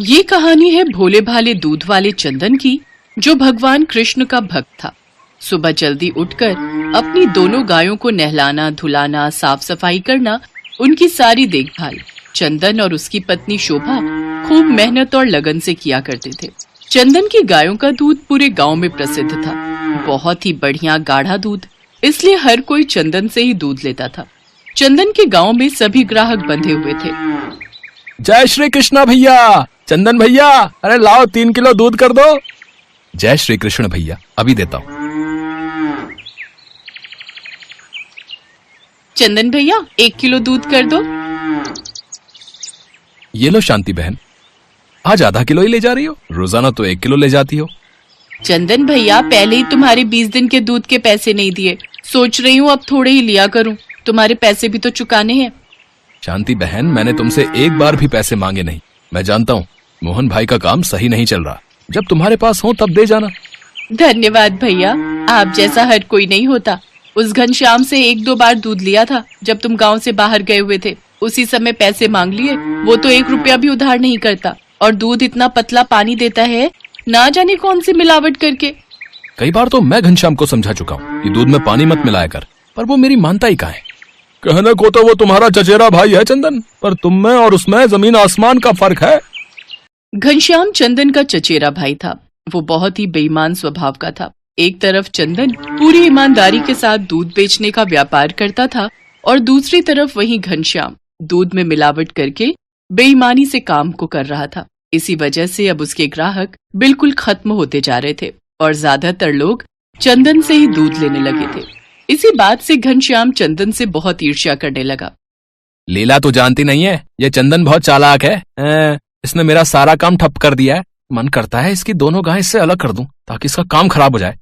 ये कहानी है भोले भाले दूध वाले चंदन की, जो भगवान कृष्ण का भक्त था। सुबह जल्दी उठकर अपनी दोनों गायों को नहलाना, धुलाना, साफ सफाई करना, उनकी सारी देखभाल चंदन और उसकी पत्नी शोभा खूब मेहनत और लगन से किया करते थे। चंदन की गायों का दूध पूरे गांव में प्रसिद्ध था। बहुत ही बढ़िया गाढ़ा दूध, इसलिए हर कोई चंदन से ही दूध लेता था। चंदन के गांव में सभी ग्राहक बंधे हुए थे। जय श्री कृष्णा भैया, चंदन भैया, अरे लाओ 3 किलो दूध कर दो। जय श्री कृष्ण भैया, अभी देता हूँ। चंदन भैया 1 किलो दूध कर दो। ये लो शांति बहन, आज आधा किलो ही ले जा रही हो, रोजाना तो 1 किलो ले जाती हो। चंदन भैया पहले ही तुम्हारे 20 दिन के दूध के पैसे नहीं दिए, सोच रही हूँ अब थोड़े ही लिया करूँ, तुम्हारे पैसे भी तो चुकाने हैं। शांति बहन, मैंने तुमसे एक बार भी पैसे मांगे नहीं। मैं जानता हूँ मोहन भाई का काम सही नहीं चल रहा, जब तुम्हारे पास हो तब दे जाना। धन्यवाद भैया, आप जैसा हर कोई नहीं होता। उस घनश्याम से 1-2 बार दूध लिया था जब तुम गांव से बाहर गए हुए थे, उसी समय पैसे मांग लिए। वो तो 1 रुपया भी उधार नहीं करता और दूध इतना पतला पानी देता है, ना जाने कौन सी मिलावट करके। कई बार तो मैं घनश्याम को समझा चुका हूँ कि दूध में पानी मत मिलाया कर, पर वो मेरी मानता ही कहाँ है। कहने को तो वो तुम्हारा चचेरा भाई है चंदन, पर तुम में और उसमें जमीन आसमान का फर्क है। घनश्याम चंदन का चचेरा भाई था। वो बहुत ही बेईमान स्वभाव का था। एक तरफ चंदन पूरी ईमानदारी के साथ दूध बेचने का व्यापार करता था और दूसरी तरफ वही घनश्याम दूध में मिलावट करके बेईमानी से काम को कर रहा था। इसी वजह से अब उसके ग्राहक बिल्कुल खत्म होते जा रहे थे और ज्यादातर लोग चंदन से ही दूध लेने लगे थे। इसी बात से घनश्याम चंदन से बहुत ईर्ष्या करने लगा। लीला तू जानती नहीं है, ये चंदन बहुत चालाक है। इसने मेरा सारा काम ठप कर दिया है। मन करता है इसकी दोनों गायें इससे अलग कर दूं ताकि इसका काम खराब हो जाए।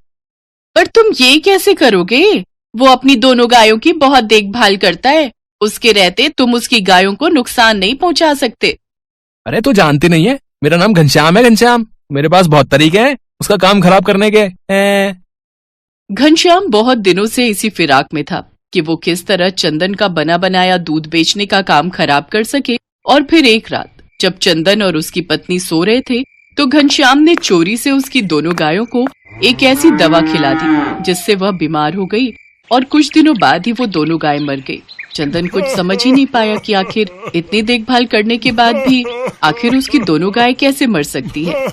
पर तुम ये कैसे करोगे? वो अपनी दोनों गायों की बहुत देखभाल करता है, उसके रहते तुम उसकी गायों को नुकसान नहीं पहुंचा सकते। अरे तू जानती नहीं है, मेरा नाम घनश्याम है। घनश्याम, मेरे पास बहुत तरीके हैं उसका काम खराब करने के। घनश्याम बहुत दिनों से इसी फिराक में था कि वो किस तरह चंदन का बना बनाया दूध बेचने का काम खराब कर सके। और फिर एक रात जब चंदन और उसकी पत्नी सो रहे थे तो घनश्याम ने चोरी से उसकी दोनों गायों को एक ऐसी दवा खिला दी जिससे वह बीमार हो गई और कुछ दिनों बाद ही वो दोनों गायें मर गई। चंदन कुछ समझ ही नहीं पाया कि आखिर इतनी देखभाल करने के बाद भी आखिर उसकी दोनों गायें कैसे मर सकती है।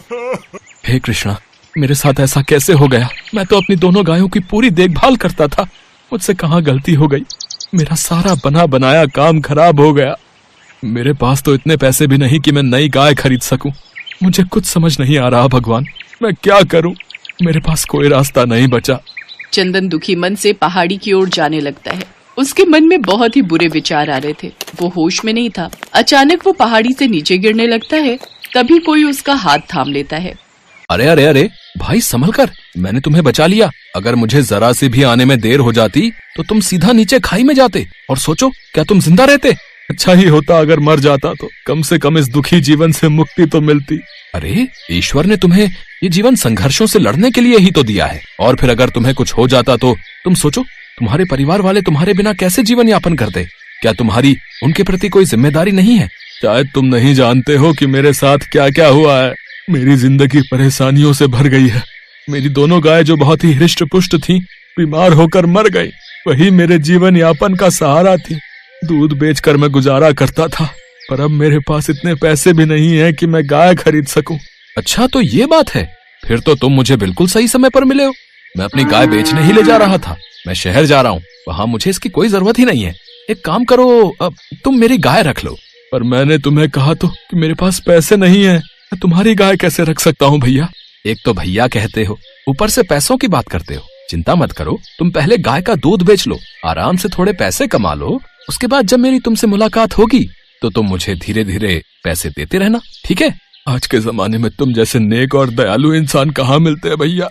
हे कृष्णा, मेरे साथ ऐसा कैसे हो गया? मैं तो अपनी दोनों गायों की पूरी देखभाल करता था, मुझसे कहाँ गलती हो गई? मेरा सारा बना बनाया काम खराब हो गया। मेरे पास तो इतने पैसे भी नहीं कि मैं नई गाय खरीद सकूं। मुझे कुछ समझ नहीं आ रहा भगवान, मैं क्या करूं? मेरे पास कोई रास्ता नहीं बचा। चंदन दुखी मन से पहाड़ी की ओर जाने लगता है। उसके मन में बहुत ही बुरे विचार आ रहे थे, वो होश में नहीं था। अचानक वो पहाड़ी से नीचे गिरने लगता है, तभी कोई उसका हाथ थाम लेता है। अरे अरे अरे भाई, संभल कर, मैंने तुम्हें बचा लिया। अगर मुझे जरा सी भी आने में देर हो जाती तो तुम सीधा नीचे खाई में जाते, और सोचो क्या तुम जिंदा रहते? अच्छा ही होता अगर मर जाता तो, कम से कम इस दुखी जीवन से मुक्ति तो मिलती। अरे ईश्वर ने तुम्हें ये जीवन संघर्षों से लड़ने के लिए ही तो दिया है, और फिर अगर तुम्हें कुछ हो जाता तो तुम सोचो तुम्हारे परिवार वाले तुम्हारे बिना कैसे जीवन यापन करते? क्या तुम्हारी उनके प्रति कोई जिम्मेदारी नहीं है? शायद तुम नहीं जानते हो कि मेरे साथ क्या क्या हुआ है। मेरी जिंदगी परेशानियों से भर गई है। मेरी दोनों गाय जो बहुत ही हृष्ट पुष्ट थीं, बीमार होकर मर गई। वही मेरे जीवन यापन का सहारा थी। दूध बेचकर मैं गुजारा करता था, पर अब मेरे पास इतने पैसे भी नहीं है कि मैं गाय खरीद सकूं। अच्छा तो ये बात है, फिर तो तुम मुझे बिल्कुल सही समय पर मिले हो। मैं अपनी गाय बेचने ही ले जा रहा था। मैं शहर जा रहा हूँ, वहां मुझे इसकी कोई जरूरत ही नहीं है। एक काम करो, अब तुम मेरी गाय रख लो। पर मैंने तुम्हें कहा तो कि मेरे पास पैसे नहीं है, मैं तुम्हारी गाय कैसे रख सकता हूँ भैया? एक तो भैया कहते हो, ऊपर से पैसों की बात करते हो। चिंता मत करो, तुम पहले गाय का दूध बेच लो, आराम से थोड़े पैसे कमा लो। उसके बाद जब मेरी तुमसे मुलाकात होगी तो तुम मुझे धीरे धीरे पैसे देते रहना, ठीक है? आज के जमाने में तुम जैसे नेक और दयालु इंसान कहाँ मिलते हैं भैया।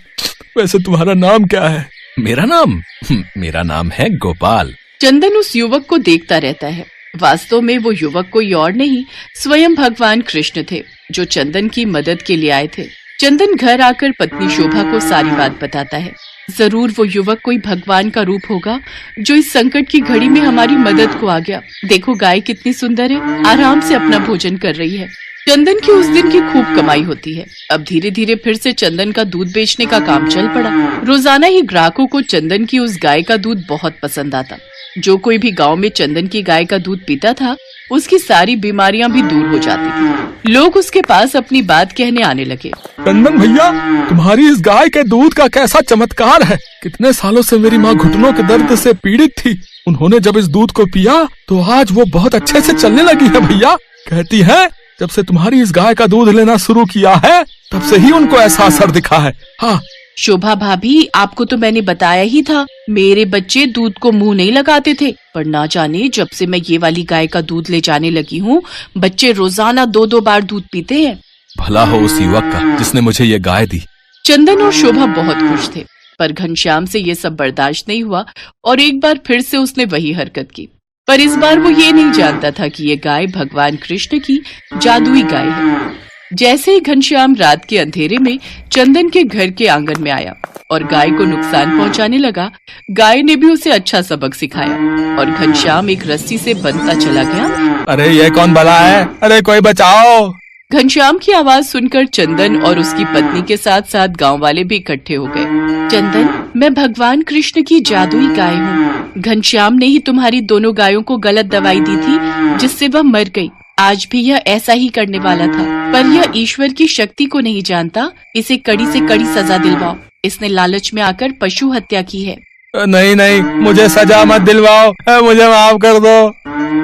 वैसे तुम्हारा नाम क्या है? मेरा नाम है गोपाल। चंदन उस युवक को देखता रहता है। वास्तव में वो युवक कोई और नहीं, स्वयं भगवान कृष्ण थे, जो चंदन की मदद के लिए आए थे। चंदन घर आकर पत्नी शोभा को सारी बात बताता है। जरूर वो युवक कोई भगवान का रूप होगा जो इस संकट की घड़ी में हमारी मदद को आ गया। देखो गाय कितनी सुंदर है, आराम से अपना भोजन कर रही है। चंदन की उस दिन की खूब कमाई होती है। अब धीरे धीरे फिर से चंदन का दूध बेचने का काम चल पड़ा। रोजाना ही ग्राहकों को चंदन की उस गाय का दूध बहुत पसंद आता। जो कोई भी गांव में चंदन की गाय का दूध पीता था, उसकी सारी बीमारियां भी दूर हो जाती थी। लोग उसके पास अपनी बात कहने आने लगे। चंदन भैया, तुम्हारी इस गाय के दूध का कैसा चमत्कार है। कितने सालों से मेरी माँ घुटनों के दर्द से पीड़ित थी। उन्होंने जब इस दूध को पिया तो आज वो बहुत अच्छे से चलने लगी है भैया। कहती है जब से तुम्हारी इस गाय का दूध लेना शुरू किया है तब से ही उनको ऐसा असर दिखा है। हाँ शोभा भाभी, आपको तो मैंने बताया ही था, मेरे बच्चे दूध को मुंह नहीं लगाते थे, पर ना जाने जब से मैं ये वाली गाय का दूध ले जाने लगी हूँ, बच्चे रोजाना 2-2 बार दूध पीते हैं। भला हो उस युवक का जिसने मुझे ये गाय दी। चंदन और शोभा बहुत खुश थे, पर घनश्याम से ये सब बर्दाश्त नहीं हुआ और एक बार फिर से उसने वही हरकत की। पर इस बार वो ये नहीं जानता था कि ये गाय भगवान कृष्ण की जादुई गाय है। जैसे ही घनश्याम रात के अंधेरे में चंदन के घर के आंगन में आया और गाय को नुकसान पहुंचाने लगा, गाय ने भी उसे अच्छा सबक सिखाया और घनश्याम एक रस्सी से बंधता चला गया। अरे ये कौन भला है? अरे कोई बचाओ। घनश्याम की आवाज सुनकर चंदन और उसकी पत्नी के साथ साथ गांव वाले भी इकट्ठे हो गए। चंदन, मैं भगवान कृष्ण की जादुई गाय हूँ। घनश्याम ने ही तुम्हारी दोनों गायों को गलत दवाई दी थी जिससे वह मर गई। आज भी यह ऐसा ही करने वाला था, पर यह ईश्वर की शक्ति को नहीं जानता। इसे कड़ी से कड़ी सजा दिलवाओ। इसने लालच में आकर पशु हत्या की है। नहीं नहीं, मुझे सजा मत दिलवाओ, मुझे माफ कर दो।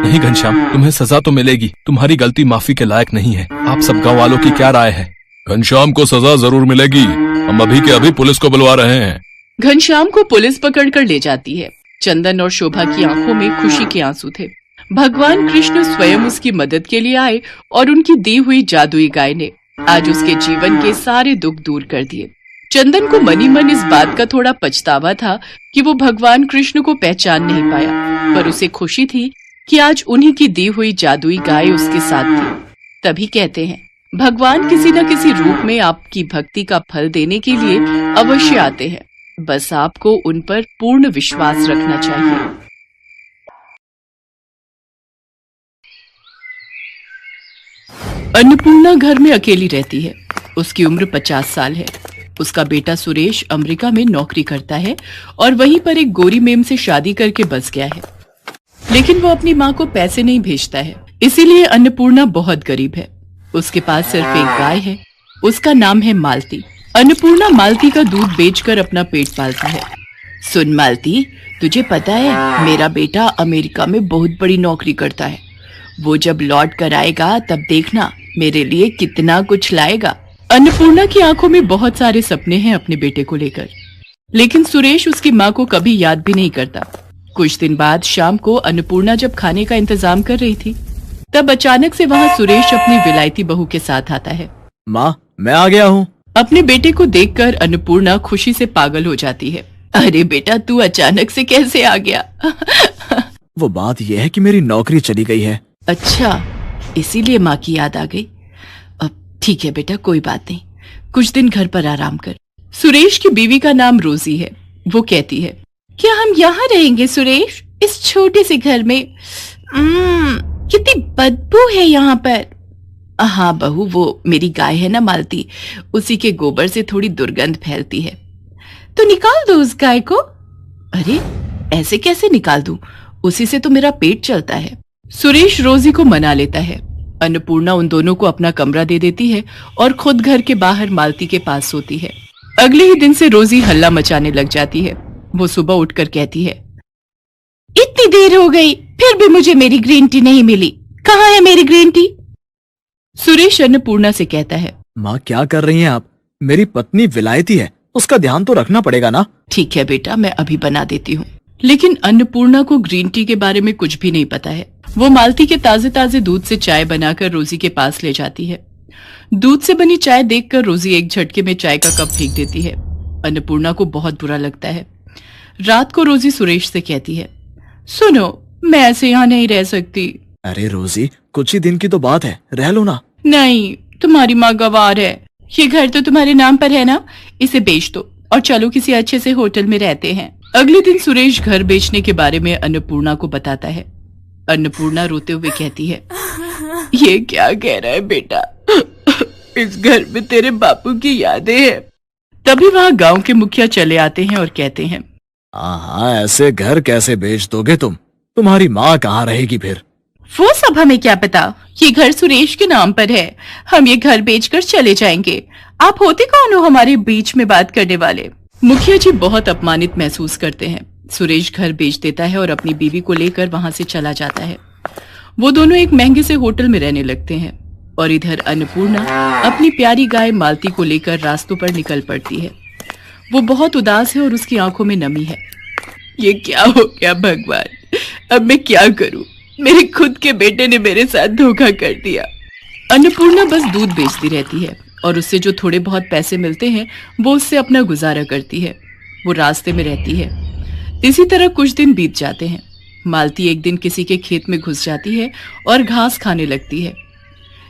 नहीं घनश्याम, तुम्हें सजा तो मिलेगी। तुम्हारी गलती माफी के लायक नहीं है। आप सब गाँव वालों की क्या राय है? घनश्याम को सजा जरूर मिलेगी। हम अभी के अभी पुलिस को बुलवा रहे हैं। घनश्याम को पुलिस पकड़कर ले जाती है। चंदन और शोभा की आंखों में खुशी के आंसू थे। भगवान कृष्ण स्वयं उसकी मदद के लिए आए और उनकी दी हुई जादुई गाय ने आज उसके जीवन के सारे दुख दूर कर दिए। चंदन को मनी मन इस बात का थोड़ा पछतावा था कि वो भगवान कृष्ण को पहचान नहीं पाया, पर उसे खुशी थी कि आज उन्हीं की दी हुई जादुई गाय उसके साथ थी। तभी कहते हैं, भगवान किसी न किसी रूप में आपकी भक्ति का फल देने के लिए अवश्य आते हैं। बस आपको उन पर पूर्ण विश्वास रखना चाहिए। अन्नपूर्णा घर में अकेली रहती है। उसकी उम्र 50 साल है। उसका बेटा सुरेश अमेरिका में नौकरी करता है और वहीं पर एक गोरी मेम से शादी करके बस गया है, लेकिन वो अपनी माँ को पैसे नहीं भेजता है, इसीलिए अन्नपूर्णा बहुत गरीब है। उसके पास सिर्फ एक गाय है, उसका नाम है मालती। अन्नपूर्णा मालती का दूध बेचकर अपना पेट पालती है। सुन मालती, तुझे पता है मेरा बेटा अमेरिका में बहुत बड़ी नौकरी करता है। वो जब लौट कर आएगा तब देखना मेरे लिए कितना कुछ लाएगा। अन्नपूर्णा की आंखों में बहुत सारे सपने हैं अपने बेटे को लेकर, लेकिन सुरेश उसकी माँ को कभी याद भी नहीं करता। कुछ दिन बाद शाम को अन्नपूर्णा जब खाने का इंतजाम कर रही थी, तब अचानक से वहाँ सुरेश अपनी विलायती बहू के साथ आता है। माँ, मैं आ गया हूँ। अपने बेटे को देखकर अन्नपूर्णा खुशी से पागल हो जाती है। अरे बेटा, तू अचानक से कैसे आ गया? वो बात यह है कि मेरी नौकरी चली गई है। अच्छा, इसीलिए माँ की याद आ गई। अब ठीक है बेटा, कोई बात नहीं, कुछ दिन घर पर आराम कर। सुरेश की बीवी का नाम रोजी है। वो कहती है, क्या हम यहाँ रहेंगे सुरेश, इस छोटे से घर में? कितनी बदबू है यहाँ पर। हाँ बहू, वो मेरी गाय है ना मालती, उसी के गोबर से थोड़ी दुर्गंध फैलती है। तो निकाल दो उस गाय को। अरे ऐसे कैसे निकाल दूं, उसी से तो मेरा पेट चलता है। सुरेश रोजी को मना लेता है। अन्नपूर्णा उन दोनों को अपना कमरा दे देती है और खुद घर के बाहर मालती के पास सोती है। अगले ही दिन से रोजी हल्ला मचाने लग जाती है। वो सुबह उठकर कहती है, इतनी देर हो गई फिर भी मुझे मेरी ग्रीन टी नहीं मिली, कहाँ है मेरी ग्रीन टी? सुरेश अन्नपूर्णा से कहता है, माँ क्या कर रही हैं आप? मेरी पत्नी विलायती है, उसका ध्यान तो रखना पड़ेगा ना। ठीक है बेटा, मैं अभी बना देती हूँ। लेकिन अन्नपूर्णा को ग्रीन टी के बारे में कुछ भी नहीं पता है। वो मालती के ताजे ताजे दूध से चाय बनाकर रोजी के पास ले जाती है। दूध से बनी चाय देखकर रोजी एक झटके में चाय का कप फेंक देती है। अन्नपूर्णा को बहुत बुरा लगता है। रात को रोजी सुरेश से कहती है, सुनो, मैं ऐसे यहाँ नहीं रह सकती। अरे रोजी, कुछ ही दिन की तो बात है, रह लो ना। नहीं, तुम्हारी माँ गवार है। ये घर तो तुम्हारे नाम पर है ना, इसे बेच दो और चलो किसी अच्छे से होटल में रहते हैं। अगले दिन सुरेश घर बेचने के बारे में अन्नपूर्णा को बताता है। अन्नपूर्णा रोते हुए कहती है, ये क्या कह रहा है बेटा, इस घर में तेरे बापू की यादें हैं। तभी वहाँ गांव के मुखिया चले आते हैं और कहते हैं, हाँ, ऐसे घर कैसे बेच दोगे तुम? तुम्हारी माँ कहाँ रहेगी फिर? वो सब हमें क्या पता, ये घर सुरेश के नाम पर है। हम ये घर बेचकर चले जाएंगे। आप होते कौन हो हमारे बीच में बात करने वाले? मुखिया जी बहुत अपमानित महसूस करते हैं। सुरेश घर बेच देता है और अपनी बीवी को लेकर वहां से चला जाता है। वो दोनों एक महंगे से होटल में रहने लगते हैं और इधर अन्नपूर्णा अपनी प्यारी गाय मालती को लेकर रास्तों पर निकल पड़ती है। वो बहुत उदास है और उसकी आंखों में नमी है। ये क्या हो गया भगवान, अब मैं क्या करूं? मेरे खुद के बेटे ने मेरे साथ धोखा कर दिया। अन्नपूर्णा बस दूध बेचती रहती है और उससे जो थोड़े बहुत पैसे मिलते हैं वो उससे अपना गुजारा करती है। वो रास्ते में रहती है। इसी तरह कुछ दिन बीत जाते हैं। मालती एक दिन किसी के खेत में घुस जाती है और घास खाने लगती है।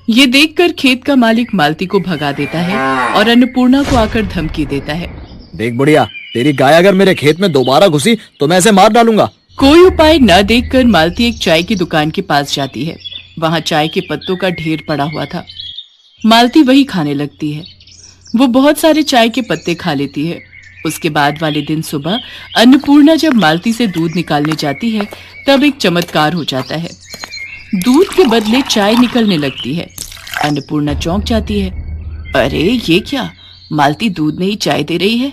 ये देखकर खेत का मालिक मालती को भगा देता है और अन्नपूर्णा को आकर धमकी देता है, देख बुढ़िया, तेरी गाय अगर मेरे खेत में दोबारा घुसी तो मैं इसे मार डालूंगा। कोई उपाय न देखकर मालती एक चाय की दुकान के पास जाती है। वहां चाय के पत्तों का ढेर पड़ा हुआ था। मालती वही खाने लगती है। वो बहुत सारे चाय के पत्ते खा लेती है। उसके बाद वाले दिन सुबह अन्नपूर्णा जब मालती से दूध निकालने जाती है तब एक चमत्कार हो जाता है। दूध के बदले चाय निकलने लगती है। अन्नपूर्णा चौंक जाती है। अरे ये क्या, मालती दूध नहीं चाय दे रही है?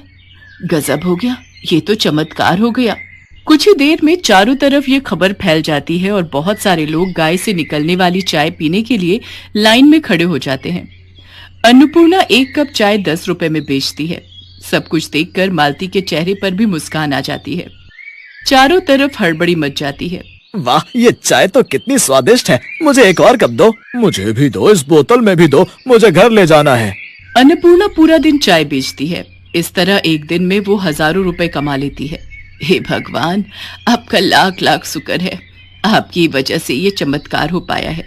गजब हो गया, ये तो चमत्कार हो गया। कुछ ही देर में चारों तरफ ये खबर फैल जाती है और बहुत सारे लोग गाय से निकलने वाली चाय पीने के लिए लाइन में खड़े हो जाते हैं। अन्नपूर्णा एक कप चाय 10 रुपए में बेचती है। सब कुछ देखकर मालती के चेहरे पर भी मुस्कान आ जाती है। चारों तरफ हड़बड़ी मच जाती है। वाह, ये चाय तो कितनी स्वादिष्ट है। मुझे एक और कप दो। मुझे भी दो, इस बोतल में भी दो, मुझे घर ले जाना है। अन्नपूर्णा पूरा दिन चाय बेचती है। इस तरह एक दिन में वो हजारों रुपए कमा लेती है। हे भगवान, आपका लाख लाख शुक्र है, आपकी वजह से ये चमत्कार हो पाया है।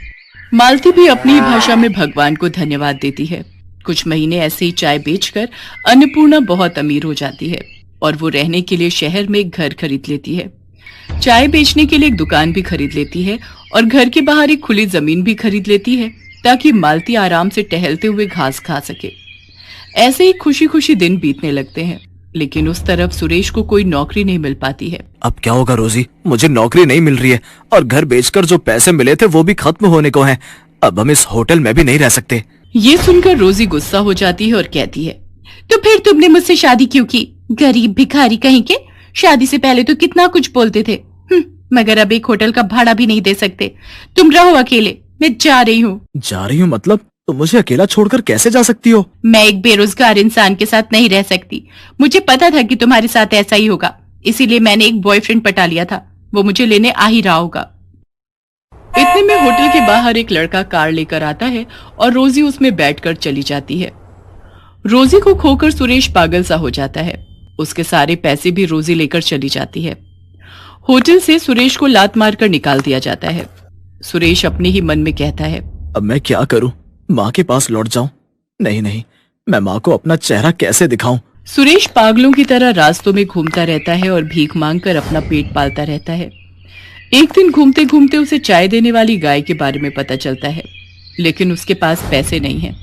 मालती भी अपनी भाषा में भगवान को धन्यवाद देती है। कुछ महीने ऐसे ही चाय बेचकर अन्नपूर्णा बहुत अमीर हो जाती है और वो रहने के लिए शहर में एक घर खरीद लेती है। चाय बेचने के लिए एक दुकान भी खरीद लेती है और घर के बाहर एक खुली जमीन भी खरीद लेती है ताकि मालती आराम से टहलते हुए घास खा सके। ऐसे ही खुशी खुशी दिन बीतने लगते हैं, लेकिन उस तरफ सुरेश को कोई नौकरी नहीं मिल पाती है। अब क्या होगा रोजी, मुझे नौकरी नहीं मिल रही है और घर बेचकर जो पैसे मिले थे वो भी खत्म होने को हैं। अब हम इस होटल में भी नहीं रह सकते। ये सुनकर रोजी गुस्सा हो जाती है और कहती है, तो फिर तुमने मुझसे शादी क्यों की? गरीब भिखारी कहीं के। शादी से पहले तो कितना कुछ बोलते थे, मगर अब एक होटल का भाड़ा भी नहीं दे सकते। तुम रहो अकेले, मैं जा रही हूँ। जा रही हूँ मतलब? तुम मुझे अकेला छोड़कर कैसे जा सकती हो? मैं एक बेरोजगार इंसान के साथ नहीं रह सकती। मुझे पता था कि तुम्हारे साथ ऐसा ही होगा, इसीलिए मैंने एक बॉयफ्रेंड पटा लिया था। वो मुझे लेने आ ही रहा होगा। इतने में होटल के बाहर एक लड़का कार लेकर आता है और रोजी उसमें बैठकर चली जाती है। रोजी को खोकर सुरेश पागल सा हो जाता है। उसके सारे पैसे भी रोजी लेकर चली जाती है। होटल से सुरेश को लात मारकर निकाल दिया जाता है। सुरेश अपने ही मन में कहता है, अब मैं क्या करूं? माँ के पास लौट जाऊं? नहीं, मैं माँ को अपना चेहरा कैसे दिखाऊं? सुरेश पागलों की तरह रास्तों में घूमता रहता है और भीख मांगकर अपना पेट पालता रहता है। एक दिन घूमते घूमते उसे चाय देने वाली गाय के बारे में पता चलता है, लेकिन उसके पास पैसे नहीं हैं।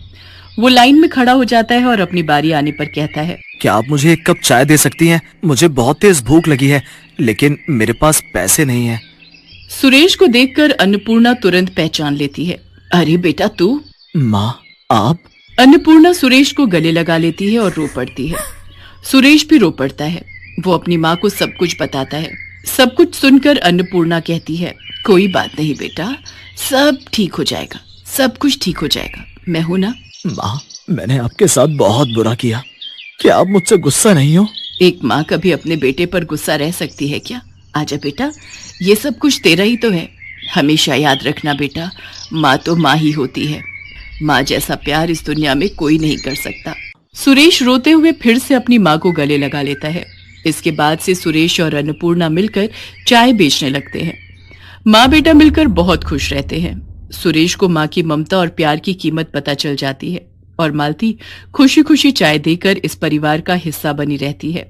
वो लाइन में खड़ा हो जाता है और अपनी बारी आने पर कहता है, क्या आप मुझे एक कप चाय दे सकती हैं? मुझे बहुत तेज भूख लगी है, लेकिन मेरे पास पैसे नहीं है। सुरेश को देखकर अन्नपूर्णा तुरंत पहचान लेती है। अरे बेटा तू? माँ, आप? अन्नपूर्णा सुरेश को गले लगा लेती है और रो पड़ती है। सुरेश भी रो पड़ता है। वो अपनी माँ को सब कुछ बताता है। सब कुछ सुनकर अन्नपूर्णा कहती है, कोई बात नहीं बेटा, सब ठीक हो जाएगा, सब कुछ ठीक हो जाएगा, मैं हूं ना। माँ, मैंने आपके साथ बहुत बुरा किया, क्या आप मुझसे गुस्सा नहीं हो? एक माँ कभी अपने बेटे पर गुस्सा रह सकती है क्या? आजा बेटा, ये सब कुछ तेरा ही तो है। हमेशा याद रखना बेटा, माँ तो माँ ही होती है। माँ जैसा प्यार इस दुनिया में कोई नहीं कर सकता। सुरेश रोते हुए फिर से अपनी माँ को गले लगा लेता है। इसके बाद से सुरेश और अन्नपूर्णा मिलकर चाय बेचने लगते हैं। माँ बेटा मिलकर बहुत खुश रहते हैं। सुरेश को माँ की ममता और प्यार की कीमत पता चल जाती है और मालती खुशी खुशी चाय देकर इस परिवार का हिस्सा बनी रहती है।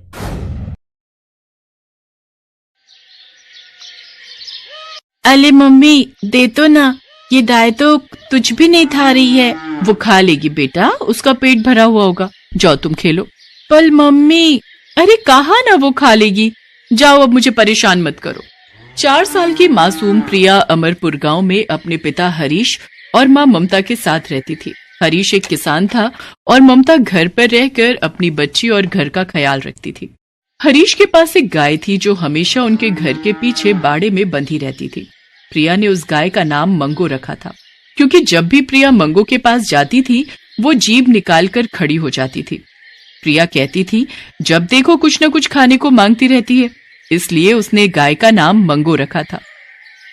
अरे मम्मी दे तो ना, ये दाय तो तुझ भी नहीं खा रही है। वो खा लेगी बेटा, उसका पेट भरा हुआ होगा। जाओ तुम खेलो। पर मम्मी, अरे कहा ना वो खा लेगी। जाओ, अब मुझे परेशान मत करो। 4 साल की मासूम प्रिया अमरपुर गांव में अपने पिता हरीश और माँ ममता के साथ रहती थी। हरीश एक किसान था और ममता घर पर रहकर अपनी बच्ची और घर का ख्याल रखती थी। हरीश के पास एक गाय थी जो हमेशा उनके घर के पीछे बाड़े में बंधी रहती थी। प्रिया ने उस गाय का नाम मंगो रखा था, क्योंकि जब भी प्रिया मंगो के पास जाती थी वो जीभ निकालकर खड़ी हो जाती थी। प्रिया कहती थी, जब देखो कुछ न कुछ खाने को मांगती रहती है, इसलिए उसने गाय का नाम मंगो रखा था।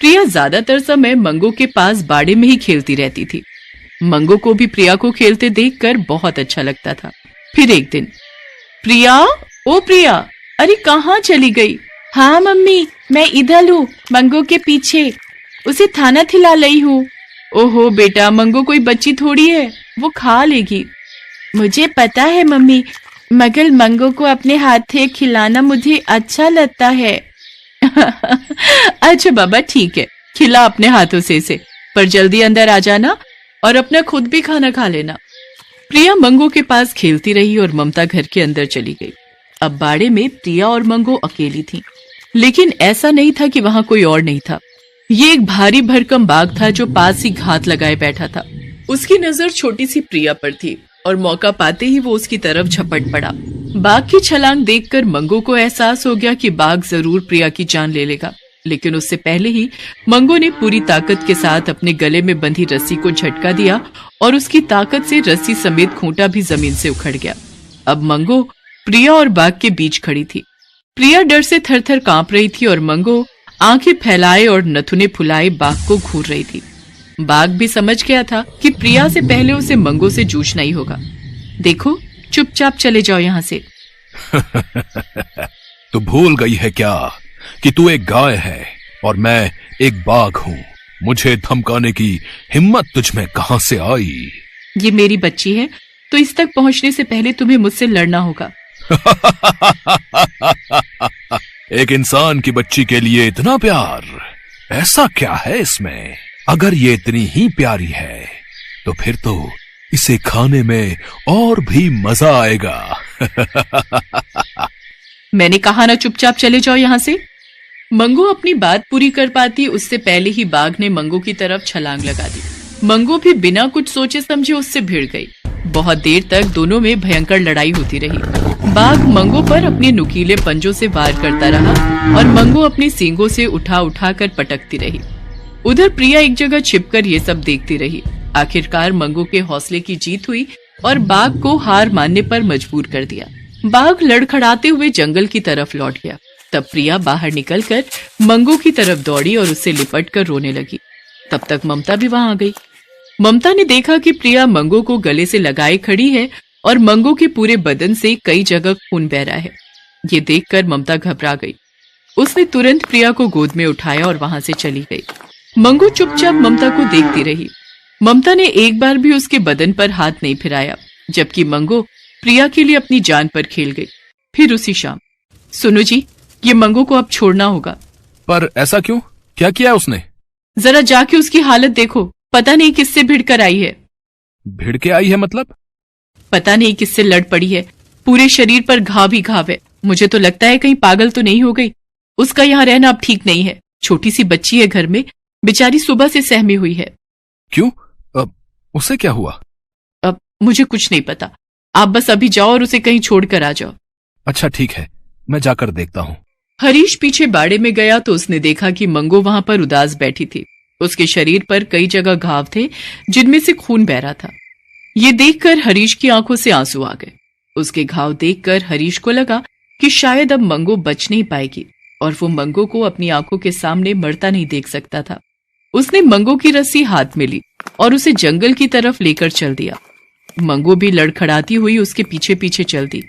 प्रिया ज्यादातर समय मंगो के पास बाड़े में ही खेलती रहती थी। मंगो को भी प्रिया को खेलते देखकर बहुत अच्छा लगता था। फिर एक दिन, प्रिया, ओ प्रिया, अरे कहाँ चली गई? हाँ मम्मी, मैं इधर हूँ, मंगो के पीछे, उसे खाना खिला रही हूँ। ओहो बेटा, मंगो कोई बच्ची थोड़ी है, वो खा लेगी। मुझे पता है मम्मी, मगर मंगो को अपने हाथ से खिलाना मुझे अच्छा लगता है। अच्छा बाबा ठीक है, खिला अपने हाथों से इसे, पर जल्दी अंदर आ जाना और अपना खुद भी खाना खा लेना। प्रिया मंगो के पास खेलती रही और ममता घर के अंदर चली गई। अब बाड़े में प्रिया और मंगो अकेली थी, लेकिन ऐसा नहीं था कि वहां कोई और नहीं था। ये एक भारी भरकम बाघ था जो पास ही घात लगाए बैठा था। उसकी नजर छोटी सी प्रिया पर थी और मौका पाते ही वो उसकी तरफ झपट पड़ा। बाघ की छलांग देखकर मंगो को एहसास हो गया कि बाघ जरूर प्रिया की जान ले लेगा, लेकिन उससे पहले ही मंगो ने पूरी ताकत के साथ अपने गले में बंधी रस्सी को झटका दिया और उसकी ताकत से रस्सी समेत खूंटा भी जमीन से उखड़ गया। अब मंगो प्रिया और बाघ के बीच खड़ी थी। प्रिया डर से थर-थर कांप रही थी और मंगो आंखें फैलाए और नथुने फुलाए बाघ को घूर रही थी। बाघ भी समझ गया था कि प्रिया से पहले उसे मंगो से जूझना ही होगा। देखो, चुपचाप चले जाओ यहाँ से। तू भूल गई है क्या कि तू एक गाय है और मैं एक बाघ हूँ? मुझे धमकाने की हिम्मत तुझ में कहां से आई? ये मेरी बच्ची है, तो इस तक पहुंचने से पहले तुम्हें मुझसे लड़ना होगा। एक इंसान की बच्ची के लिए इतना प्यार, ऐसा क्या है इसमें? अगर ये इतनी ही प्यारी है तो फिर तो इसे खाने में और भी मजा आएगा। मैंने कहा ना, चुपचाप चले जाओ यहाँ से। मंगो अपनी बात पूरी कर पाती उससे पहले ही बाघ ने मंगो की तरफ छलांग लगा दी। मंगो भी बिना कुछ सोचे समझे उससे भिड़ गई। बहुत देर तक दोनों में भयंकर लड़ाई होती रही। बाघ मंगो पर अपने नुकीले पंजों से वार करता रहा और मंगो अपनी सींगों से उठा उठा कर पटकती रही। उधर प्रिया एक जगह छिपकर ये सब देखती रही। आखिरकार मंगो के हौसले की जीत हुई और बाघ को हार मानने पर मजबूर कर दिया। बाघ लड़खड़ाते हुए जंगल की तरफ लौट गया। तब प्रिया बाहर निकलकर मंगो की तरफ दौड़ी और उससे लिपट कर रोने लगी। तब तक ममता भी वहां आ गई। ममता ने देखा कि प्रिया मंगो को गले से लगाए खड़ी है और मंगो के पूरे बदन से कई जगह खून बह रहा है। ये देखकर ममता घबरा गई। उसने तुरंत प्रिया को गोद में उठाया और वहां से चली गई। मंगो चुपचाप ममता को देखती रही। ममता ने एक बार भी उसके बदन पर हाथ नहीं फिराया, जबकि मंगो प्रिया के लिए अपनी जान पर खेल गई। फिर उसी शाम, सुनो जी, ये मंगो को अब छोड़ना होगा। पर ऐसा क्यों? क्या किया उसने? जरा जाके उसकी हालत देखो, पता नहीं किससे भिड़कर आई है। भिड़ के आई है मतलब? पता नहीं किससे लड़ पड़ी है। पूरे शरीर पर घाव ही घाव है। मुझे तो लगता है कहीं पागल तो नहीं हो गई। उसका यहाँ रहना अब ठीक नहीं है। छोटी सी बच्ची है घर में, बेचारी सुबह से सहमी हुई है। क्यों? उसे क्या हुआ? अब मुझे कुछ नहीं पता। आप बस अभी जाओ और उसे कहीं छोड़कर आ जाओ। अच्छा ठीक है, मैं जाकर देखता हूँ। हरीश पीछे बाड़े में गया तो उसने देखा कि मंगो वहां पर उदास बैठी थी। उसके शरीर पर कई जगह घाव थे जिनमें से खून बह रहा था। ये देखकर हरीश की आंखों से आंसू आ गए। उसके घाव देखकर हरीश को लगा कि शायद अब मंगो बच नहीं पाएगी और वो मंगो को अपनी आंखों के सामने मरता नहीं देख सकता था। उसने मंगो की रस्सी हाथ में ली और उसे जंगल की तरफ लेकर चल दिया। मंगो भी लड़खड़ाती हुई उसके पीछे पीछे चल दी।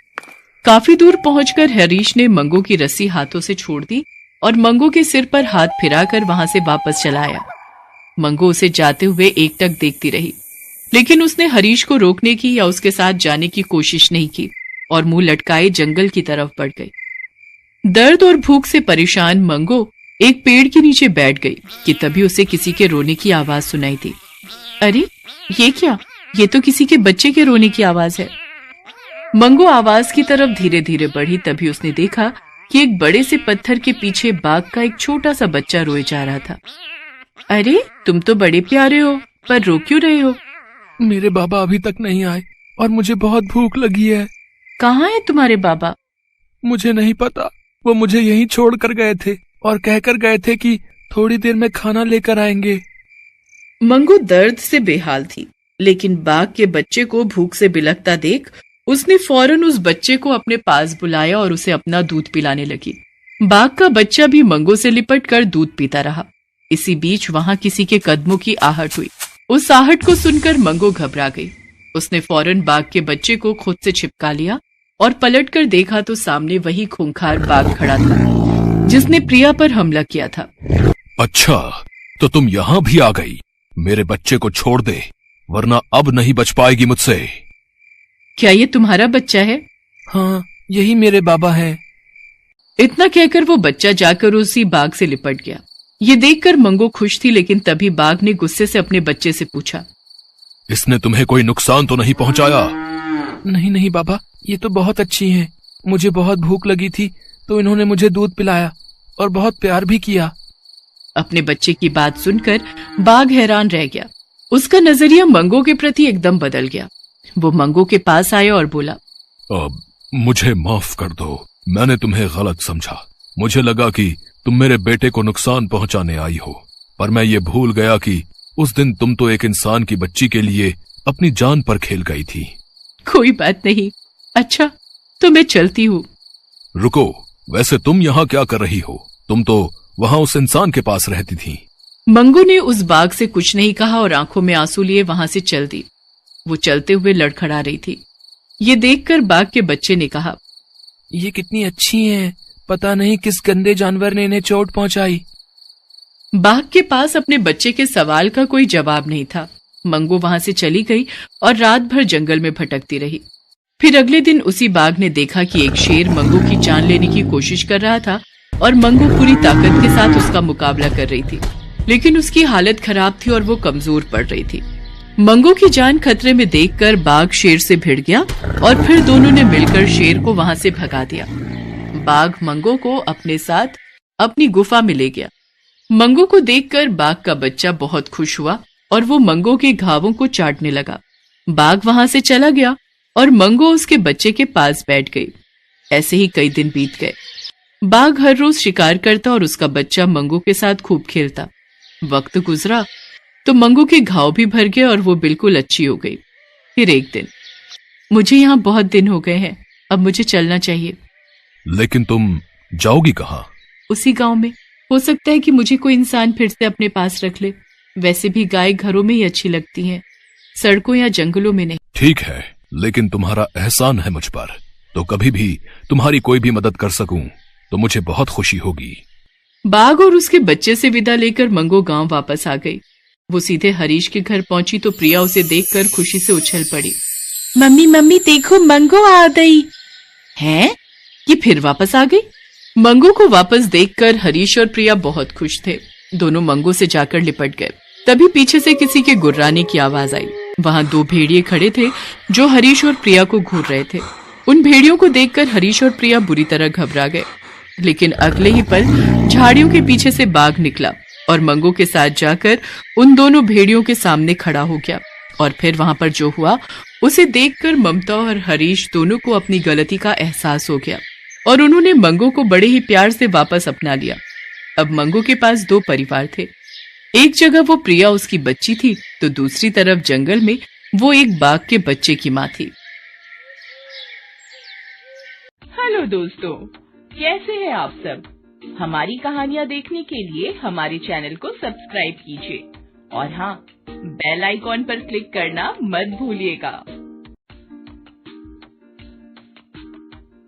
काफी दूर पहुंचकर हरीश ने मंगो की रस्सी हाथों से छोड़ दी और मंगो के सिर पर हाथ फिराकर वहां से वापस चला आया। मंगो उसे जाते हुए एकटक देखती रही, लेकिन उसने हरीश को रोकने की या उसके साथ जाने की कोशिश नहीं की और मुंह लटकाए जंगल की तरफ बढ़ गई। दर्द और भूख से परेशान मंगो एक पेड़ के नीचे बैठ गई कि तभी उसे किसी के रोने की आवाज सुनाई दी। अरे ये क्या? ये तो किसी के बच्चे के रोने की आवाज है। मंगू आवाज की तरफ धीरे धीरे बढ़ी, तभी उसने देखा कि एक बड़े से पत्थर के पीछे बाघ का एक छोटा सा बच्चा रोए जा रहा था। अरे तुम तो बड़े प्यारे हो, पर रो क्यों रहे हो? मेरे बाबा अभी तक नहीं आए और मुझे बहुत भूख लगी है। कहाँ है तुम्हारे बाबा? मुझे नहीं पता, वो मुझे यहीं छोड़ कर गए थे और कहकर गए थे कि थोड़ी देर में खाना लेकर आएंगे। मंगू दर्द से बेहाल थी, लेकिन बाघ के बच्चे को भूख से बिलखता देख उसने फौरन उस बच्चे को अपने पास बुलाया और उसे अपना दूध पिलाने लगी। बाघ का बच्चा भी मंगू से लिपट कर दूध पीता रहा। इसी बीच वहां किसी के कदमों की आहट हुई। उस आहट को सुनकर मंगू घबरा गई। उसने फौरन बाघ के बच्चे को खुद से चिपका लिया और पलटकर देखा तो सामने वही खूंखार बाघ खड़ा था जिसने प्रिया पर हमला किया था। अच्छा, तो तुम यहाँ भी आ गई। मेरे बच्चे को छोड़ दे, वरना अब नहीं बच पाएगी मुझसे। क्या ये तुम्हारा बच्चा है? हाँ, यही मेरे बाबा हैं। इतना कहकर वो बच्चा जाकर उसी बाघ से लिपट गया। ये देखकर मंगू खुश थी, लेकिन तभी बाघ ने गुस्से से अपने बच्चे से पूछा, इसने तुम्हें कोई नुकसान तो नहीं पहुंचाया? नहीं नहीं बाबा, ये तो बहुत अच्छी हैं। मुझे बहुत भूख लगी थी तो इन्होंने मुझे दूध पिलाया और बहुत प्यार भी किया। अपने बच्चे की बात सुनकर बाघ हैरान रह गया। उसका नजरिया मंगू के प्रति एकदम बदल गया। वो मंगू के पास आया और बोला, अब मुझे माफ कर दो, मैंने तुम्हें गलत समझा। मुझे लगा कि तुम मेरे बेटे को नुकसान पहुंचाने आई हो, पर मैं ये भूल गया कि उस दिन तुम तो एक इंसान की बच्ची के लिए अपनी जान पर खेल गई थी। कोई बात नहीं। अच्छा, तो मैं चलती हूँ। रुको, वैसे तुम यहाँ क्या कर रही हो? तुम तो वहाँ उस इंसान के पास रहती थी। मंगू ने उस बाघ से कुछ नहीं कहा और आंखों में आंसू लिए वहां से चल दी। वो चलते हुए लड़खड़ा रही थी। ये देखकर बाघ के बच्चे ने कहा, ये कितनी अच्छी हैं, पता नहीं किस गंदे जानवर ने इन्हें चोट पहुंचाई। बाघ के पास अपने बच्चे के सवाल का कोई जवाब नहीं था। मंगू वहां से चली गई और रात भर जंगल में भटकती रही। फिर अगले दिन उसी बाघ ने देखा कि एक शेर मंगू की जान लेने की कोशिश कर रहा था और मंगू पूरी ताकत के साथ उसका मुकाबला कर रही थी, लेकिन उसकी हालत खराब थी और वो कमजोर पड़ रही थी। मंगू की जान खतरे में देखकर बाघ शेर से भिड़ गया और फिर दोनों ने मिलकर शेर को वहां से भगा दिया। बाघ मंगू को अपने साथ अपनी गुफा में ले गया। मंगू को देखकर बाघ का बच्चा बहुत खुश हुआ और वो मंगू के घावों को चाटने लगा। बाघ वहां से चला गया और मंगू उसके बच्चे के पास बैठ गई। ऐसे ही कई दिन बीत गए। बाघ हर रोज शिकार करता और उसका बच्चा मंगू के साथ खूब खेलता। वक्त गुजरा तो मंगू के घाव भी भर गए और वो बिल्कुल अच्छी हो गई। फिर एक दिन, मुझे यहाँ बहुत दिन हो गए हैं, अब मुझे चलना चाहिए। लेकिन तुम जाओगी कहाँ? उसी गांव में। हो सकता है कि मुझे कोई इंसान फिर से अपने पास रख ले। वैसे भी गाय घरों में ही अच्छी लगती हैं, सड़कों या जंगलों में नहीं। ठीक है, लेकिन तुम्हारा एहसान है मुझ पर, तो कभी भी तुम्हारी कोई भी मदद कर सकूं तो मुझे बहुत खुशी होगी। बाघ और उसके बच्चे से विदा लेकर मंगू गांव वापस आ गई। वो सीधे हरीश के घर पहुंची तो प्रिया उसे देखकर खुशी से उछल पड़ी। मम्मी मम्मी देखो, मंगू आ गई। हैं? ये फिर वापस आ गई? मंगू को वापस देखकर हरीश और प्रिया बहुत खुश थे। दोनों मंगू से जाकर लिपट गए। तभी पीछे से किसी के गुर्राने की आवाज आई। वहां दो भेड़िए खड़े थे जो हरीश और प्रिया को घूर रहे थे। उन भेड़ियों को देखकर हरीश और प्रिया बुरी तरह घबरा गए, लेकिन अगले ही पल झाड़ियों के पीछे से बाघ निकला और मंगू के साथ जाकर उन दोनों भेड़ियों के सामने खड़ा हो गया। और फिर वहां पर जो हुआ उसे देखकर ममता और हरीश दोनों को अपनी गलती का एहसास हो गया और उन्होंने मंगू को बड़े ही प्यार से वापस अपना लिया। अब मंगू के पास दो परिवार थे। एक जगह वो प्रिया उसकी बच्ची थी, तो दूसरी तरफ जंगल में वो एक बाघ के बच्चे की माँ थी। हेलो दोस्तों, कैसे हैं आप सब? हमारी कहानियाँ देखने के लिए हमारे चैनल को सब्सक्राइब कीजिए और हाँ, बेल आइकॉन पर क्लिक करना मत भूलिएगा।